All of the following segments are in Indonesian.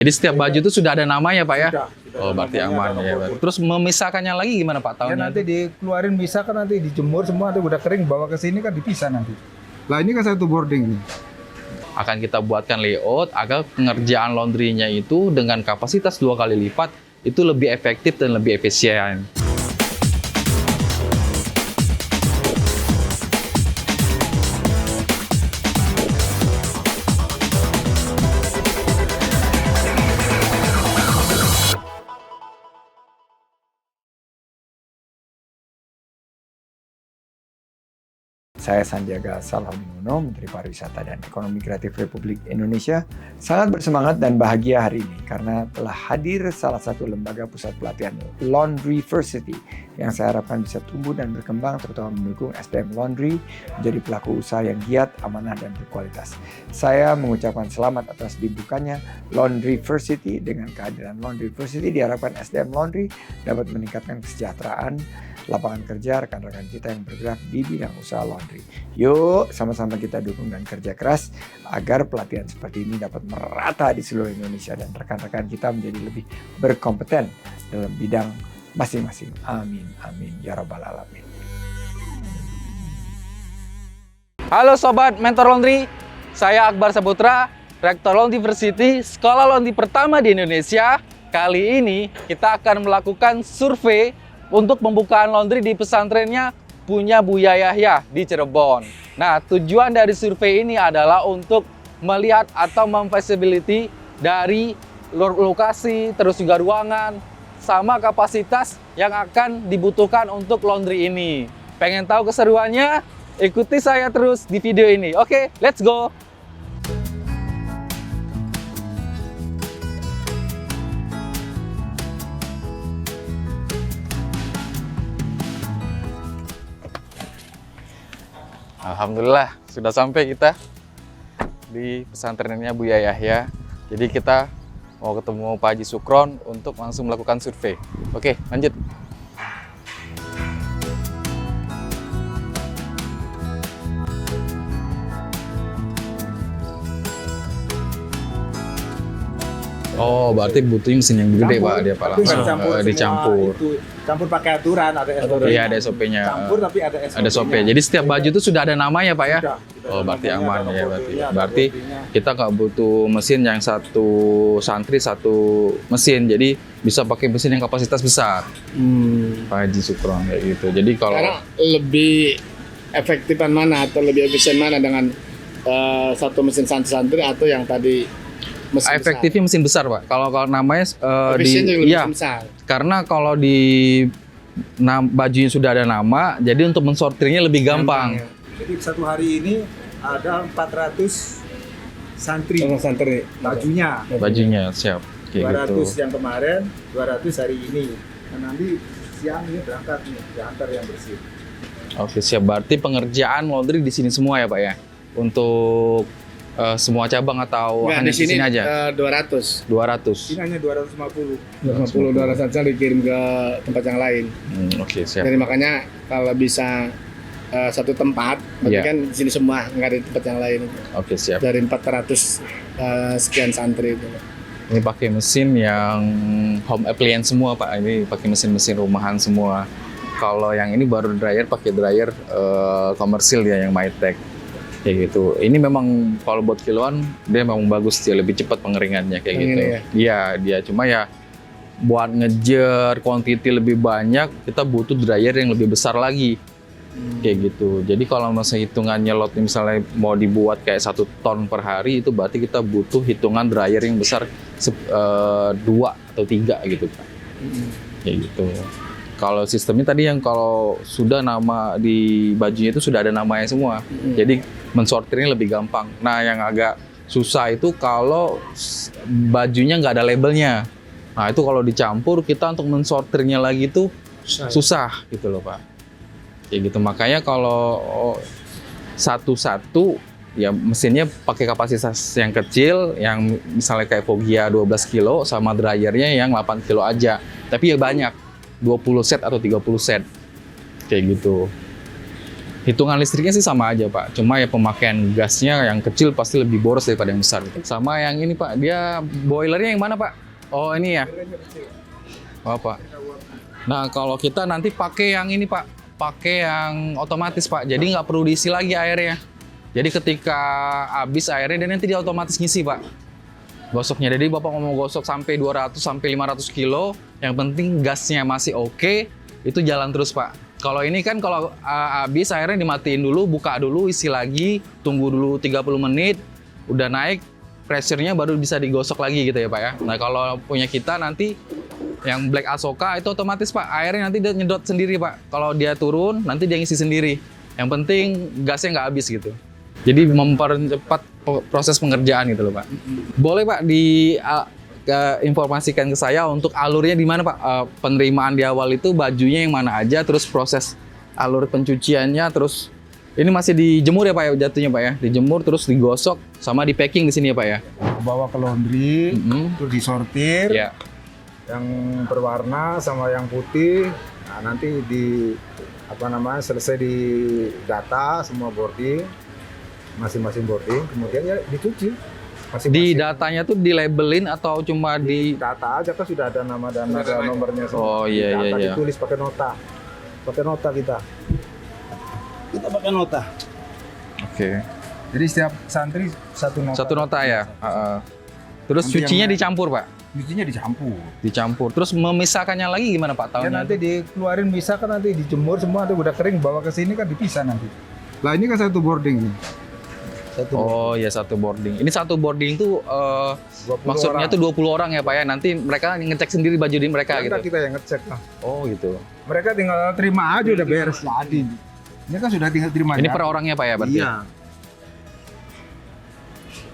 Jadi setiap baju itu sudah ada namanya Pak ya? Sudah Oh ada berarti namanya, aman ada ya. foto. Terus memisahkannya lagi gimana Pak Ya tahunnya? nanti dikeluarin misalkan nanti dijemur semua nanti udah kering bawa ke sini kan dipisah nanti. Lah ini kan satu boarding nih. Akan kita buatkan layout agar pengerjaan laundry-nya itu dengan kapasitas 2 kali lipat itu lebih efektif dan lebih efisien. Saya Sandiaga Salahuddin Uno, Menteri Pariwisata dan Ekonomi Kreatif Republik Indonesia, sangat bersemangat dan bahagia hari ini karena telah hadir salah satu lembaga pusat pelatihan Laundryversity yang saya harapkan bisa tumbuh dan berkembang terutama mendukung SDM Laundry menjadi pelaku usaha yang giat, amanah, dan berkualitas. Saya mengucapkan selamat atas dibukanya Laundryversity. Dengan kehadiran Laundryversity diharapkan SDM Laundry dapat meningkatkan kesejahteraan lapangan kerja rekan-rekan kita yang bergerak di bidang usaha laundry. Yuk, sama-sama kita dukung dan kerja keras agar pelatihan seperti ini dapat merata di seluruh Indonesia dan rekan-rekan kita menjadi lebih berkompeten dalam bidang masing-masing. Amin, amin, ya rabbal alamin. Halo Sobat Mentor Laundry, saya Akbar Saputra, Rektor Laundryversity, sekolah laundry pertama di Indonesia. Kali ini kita akan melakukan survei untuk pembukaan laundry di pesantrennya punya Buya Yahya di Cirebon. Nah, tujuan dari survei ini adalah untuk melihat atau memfeasibility dari lokasi, terus juga ruangan, sama kapasitas yang akan dibutuhkan untuk laundry ini. Pengen tahu keseruannya? Ikuti saya terus di video ini. Oke, let's go! Alhamdulillah sudah sampai kita di pesantrennya Buya Yahya. Jadi kita mau ketemu Pak Haji Sukron untuk langsung melakukan survei. Oke, lanjut. Oh, berarti butuhnya mesin yang gede Pak, dia Pak Tapi langsung nggak campur semua dicampur. itu. Campur pakai aturan, ada SOP. Iya, ada SOP-nya. Campur tapi ada SOP. Ada SOP. Jadi setiap baju itu sudah ada namanya Pak ya? Sudah. Oh, berarti Namanya, aman ada ya fotonya, berarti. ada Berarti bodinya. kita nggak butuh mesin yang satu santri satu mesin. Jadi bisa pakai mesin yang kapasitas besar. Pak Haji Sukron kayak gitu. Jadi kalau Karena lebih efektifan mana atau lebih efisien mana dengan satu mesin santri atau yang tadi mesin efektifnya mesin besar Pak. Kalau namanya efisien yang lebih iya. besar. Karena kalau di bajunya sudah ada nama, jadi untuk mensortirnya lebih gampang. Jadi satu hari ini ada 400 santri Orang santri. bajunya. Bajunya siap. Kayak 200 gitu. yang kemarin, 200 hari ini. Nah, nanti siang ini berangkat nih, diantar yang bersih. Oke, siap. Berarti pengerjaan laundry di sini semua ya, Pak ya? Untuk semua cabang atau Enggak, hanya di sini aja? 200. 200. Ini hanya 250. 250 200 saja dikirim ke tempat yang lain. Oke, siap. Jadi makanya kalau bisa satu tempat, berarti Iya. kan di sini semua, nggak ada di tempat yang lain. Oke, siap. Dari 400 sekian santri itu. Ini pakai mesin yang home appliance semua, Pak. Ini pakai mesin-mesin rumahan semua. Kalau yang ini baru dryer, pakai dryer komersil ya, yang Mytech. Kayak gitu. Ini memang kalau buat kiloan, dia memang bagus, dia lebih cepat pengeringannya kayak Yang gitu. ini ya? Iya, dia cuma ya buat ngejar quantity lebih banyak, kita butuh dryer yang lebih besar lagi. Kayak gitu. Jadi kalau misalnya hitungannya lot misalnya mau dibuat kayak 1 ton per hari, itu berarti kita butuh hitungan dryer yang besar 2 atau 3 gitu Pak. Kayak gitu. Kalau sistemnya tadi yang kalau sudah nama di bajunya itu sudah ada namanya semua. Jadi mensortirnya lebih gampang. Nah, yang agak susah itu kalau bajunya nggak ada labelnya. Nah, itu kalau dicampur kita untuk mensortirnya lagi itu susah gitu loh Pak. Kayak gitu. Makanya kalau satu-satu ya mesinnya pakai kapasitas yang kecil, yang misalnya kayak Foggia 12 kilo sama dryernya yang 8 kilo aja. Tapi ya banyak, 20 set atau 30 set. Kayak gitu. Hitungan listriknya sih sama aja Pak, cuma ya pemakaian gasnya yang kecil pasti lebih boros daripada yang besar. Sama yang ini Pak, dia boilernya yang mana Pak? Oh ini ya? Oh Pak. Nah kalau kita nanti pakai yang ini Pak, pakai yang otomatis Pak, jadi nggak perlu diisi lagi airnya. Jadi ketika habis airnya dia nanti dia otomatis ngisi Pak gosoknya. Jadi Bapak mau gosok sampai 200 sampai 500 kilo, yang penting gasnya masih oke, itu jalan terus Pak. Kalau ini kan kalau habis airnya dimatiin dulu, buka dulu, isi lagi, tunggu dulu 30 menit, udah naik pressure-nya baru bisa digosok lagi gitu ya Pak ya. Nah kalau punya kita nanti yang Black Asoka itu otomatis Pak, airnya nanti dia nyedot sendiri Pak. Kalau dia turun, nanti dia ngisi sendiri. Yang penting gasnya nggak habis gitu. Jadi mempercepat proses pengerjaan gitu loh Pak. Boleh Pak informasikan ke saya untuk alurnya di mana Pak? Penerimaan di awal itu bajunya yang mana aja, terus proses alur pencuciannya, terus ini masih dijemur ya Pak ya jatuhnya Pak ya? Dijemur terus digosok sama di packing di sini ya Pak ya? Bawa ke laundry, terus disortir, Ya. yang berwarna sama yang putih. Nah, nanti selesai di data semua boarding, masing-masing boarding, kemudian ya dicuci. Di datanya tuh di labelin atau cuma di Data aja kan sudah ada nama dan ada nomornya semua. Oh iya Data iya. ditulis pakai nota kita pakai nota. Oke. Jadi setiap santri satu nota. Satu nota ya. Terus Nanti cucinya yang- dicampur Pak. Cucinya dicampur. Terus memisahkannya lagi gimana Pak Ya tahunnya? nanti dikeluarin bisa kan, nanti dijemur semua, nanti udah kering bawa ke sini kan dipisah nanti. Lah ini kan satu boarding nih. Oh ya satu boarding. Ini satu boarding tuh 20 maksudnya orang. tuh 20 orang ya Pak ya. Nanti mereka ngecek sendiri baju di mereka Kita gitu. kita yang ngecek lah. Oh gitu. Mereka tinggal terima aja udah beres jadi. Ini kan sudah tinggal terima Ini aja. per orangnya Pak ya berarti? Iya.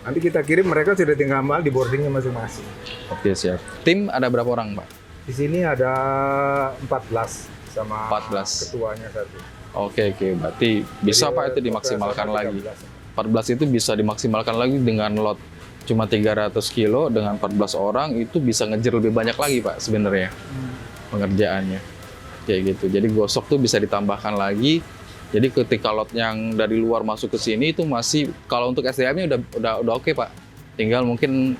Nanti kita kirim, mereka sudah tinggal ambil di boardingnya masing-masing. Oke siap. Tim ada berapa orang Pak? Di sini ada 14 sama 14. ketuanya satu. Oke berarti bisa Jadi, Pak itu dimaksimalkan total lagi. 13. 14 itu bisa dimaksimalkan lagi dengan lot cuma 300 kilo dengan 14 orang itu bisa ngejar lebih banyak lagi Pak sebenarnya pengerjaannya kayak gitu. Jadi gosok tuh bisa ditambahkan lagi. Jadi ketika lot yang dari luar masuk ke sini itu masih kalau untuk SDM-nya udah oke Pak. Tinggal mungkin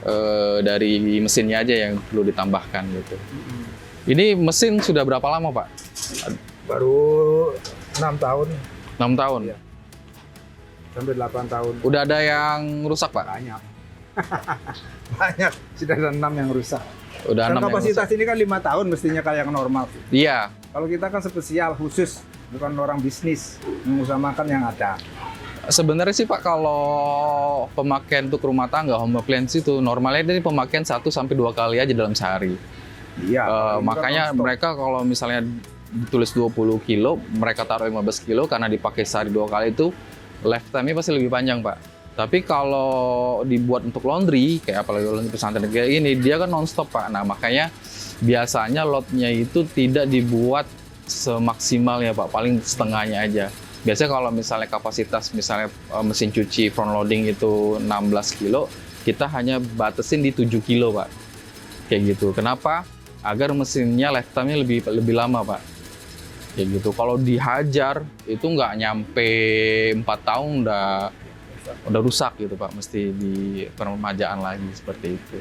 dari mesinnya aja yang perlu ditambahkan gitu. Ini mesin sudah berapa lama Pak? Baru 6 tahun 6 tahun. Iya. sampai 8 tahun. Udah ada yang rusak Pak? Banyak. Banyak. Sudah ada 6 yang rusak. Udah Dan 6 yang kapasitas rusak. ini kan 5 tahun mestinya kayak yang normal. Iya. Kalau kita kan spesial khusus, bukan orang bisnis, mengutamakan yang ada. Sebenarnya sih Pak, kalau pemakaian untuk rumah tangga, home appliance itu normalnya dari pemakaian 1 sampai 2 kali aja dalam sehari. Iya. ini kan Makanya non-stop. mereka kalau misalnya ditulis 20 kilo, mereka taruh 15 kilo karena dipakai sehari 2 kali itu lifetime-nya pasti lebih panjang Pak. Tapi kalau dibuat untuk laundry, kayak apalagi laundry pesantren kayak ini, dia kan non-stop Pak. Nah makanya biasanya lotnya itu tidak dibuat semaksimalnya Pak, paling setengahnya aja. Biasanya kalau misalnya kapasitas misalnya mesin cuci front loading itu 16 kilo, kita hanya batasin di 7 kilo Pak. Kayak gitu. Kenapa? Agar mesinnya lifetime-nya lebih lama Pak. Kayak gitu. Kalau dihajar itu nggak nyampe 4 tahun udah rusak gitu Pak. Mesti di peremajaan lagi seperti itu.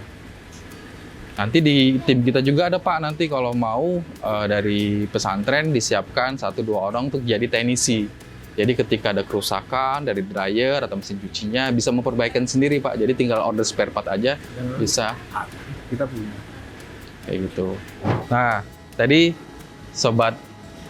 Nanti di tim kita juga ada Pak, nanti kalau mau dari pesantren disiapkan 1-2 orang untuk jadi teknisi. Jadi ketika ada kerusakan dari dryer atau mesin cucinya bisa memperbaikan sendiri Pak. Jadi tinggal order spare part aja bisa Kita punya. kayak gitu. Nah, tadi Sobat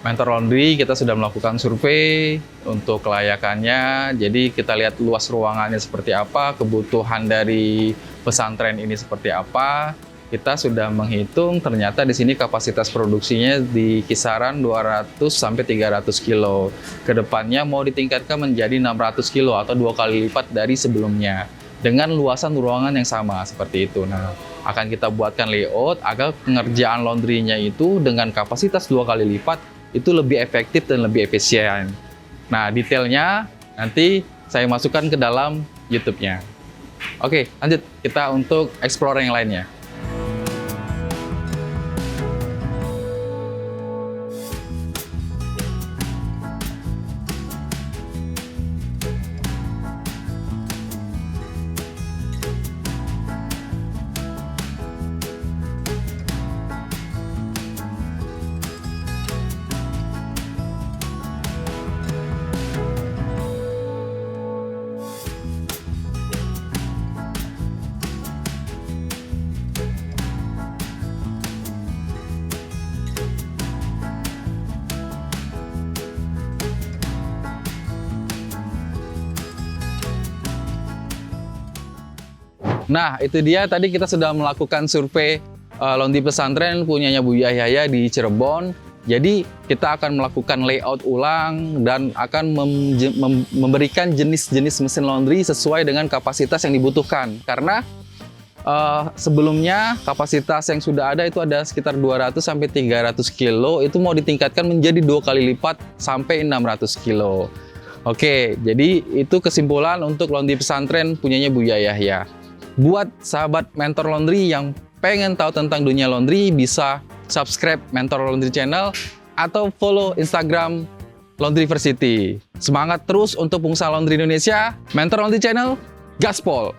Mentor Laundry kita sudah melakukan survei untuk kelayakannya. Jadi kita lihat luas ruangannya seperti apa, kebutuhan dari pesantren ini seperti apa. Kita sudah menghitung ternyata di sini kapasitas produksinya di kisaran 200 sampai 300 kilo. Kedepannya mau ditingkatkan menjadi 600 kilo atau 2 kali lipat dari sebelumnya. Dengan luasan ruangan yang sama seperti itu. Nah, akan kita buatkan layout agar pengerjaan laundry-nya itu dengan kapasitas 2 kali lipat itu lebih efektif dan lebih efisien. Nah, detailnya nanti saya masukkan ke dalam YouTube-nya. Oke, lanjut kita untuk explore yang lainnya. Nah, itu dia tadi kita sudah melakukan survei laundry pesantren punyanya Bu Yahya di Cirebon. Jadi kita akan melakukan layout ulang dan akan memberikan jenis-jenis mesin laundry sesuai dengan kapasitas yang dibutuhkan. Karena sebelumnya kapasitas yang sudah ada itu ada sekitar 200 sampai 300 kilo, itu mau ditingkatkan menjadi 2 kali lipat sampai 600 kilo. Oke, jadi itu kesimpulan untuk laundry pesantren punyanya Bu Yahya. Buat sahabat Mentor Laundry yang pengen tahu tentang dunia laundry, bisa subscribe Mentor Laundry Channel atau follow Instagram Laundryversity. Semangat terus untuk pengusaha laundry Indonesia. Mentor Laundry Channel, gaspol!